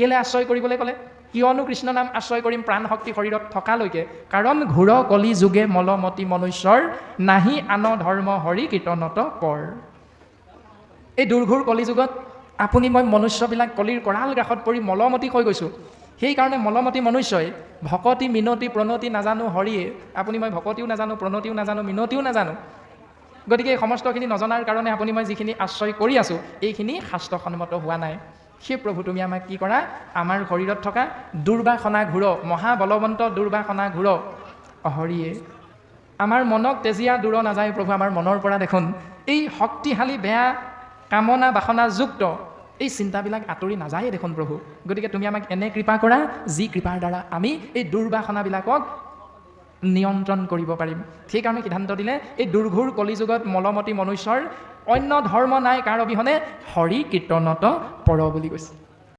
কেলে আশ্ৰয় কৰিবলৈ ক'লে? কিয়নো কৃষ্ণ নাম আশ্ৰয় কৰিম প্ৰাণ শক্তি শৰীৰত থকালৈকে? কাৰণ ঘোৰ কলি যুগে মলমতি মনুষ্যৰ নাহি আন ধৰ্ম হৰি কীৰ্তনত পৰ। এই দুৰ্ঘোৰ কলিযুগত আপুনি মই মনুষ্যবিলাক কলিৰ কৰাল গ্ৰাসত পৰি মলমতি হৈ গৈছোঁ। সেইকাৰণে মলমতি মনুষ্যই ভকতি মিনতি প্ৰণতি নাজানো হৰিয়ে, আপুনি মই ভকতিও নাজানো, প্ৰণতিও নাজানো, মিনতিও নাজানো। গতিকে এই সমস্তখিনি নজনাৰ কাৰণে আপুনি মই যিখিনি আশ্ৰয় কৰি আছোঁ এইখিনি শাস্ত্ৰসন্মত হোৱা নাই। সেই প্ৰভু তুমি আমাক কি কৰা? আমাৰ শৰীৰত থকা দুৰ্বাসনা ঘূৰ, মহাবলৱন্ত দুৰ্বাসনা ঘূৰ হৰিয়ে। আমাৰ মনক তেজীয়া দূৰ নাযায় প্ৰভু, আমাৰ মনৰ পৰা দেখোন এই শক্তিশালী বেয়া কামনা বাসনাযুক্ত এই চিন্তাবিলাক আঁতৰি নাযায়ে দেখোন প্ৰভু। গতিকে তুমি আমাক এনে কৃপা কৰা যি কৃপাৰ দ্বাৰা আমি এই দুৰ্বাসনাবিলাকক নিয়ন্ত্ৰণ কৰিব পাৰিম। সেইকাৰণে সিদ্ধান্ত দিলে এই দুৰ্ঘোৰ কলিযুগত মলমতি মনুষ্যৰ অন্য ধৰ্ম নাই কাৰ অবিহনে হৰি কীৰ্তনত পৰ বুলি কৈছে।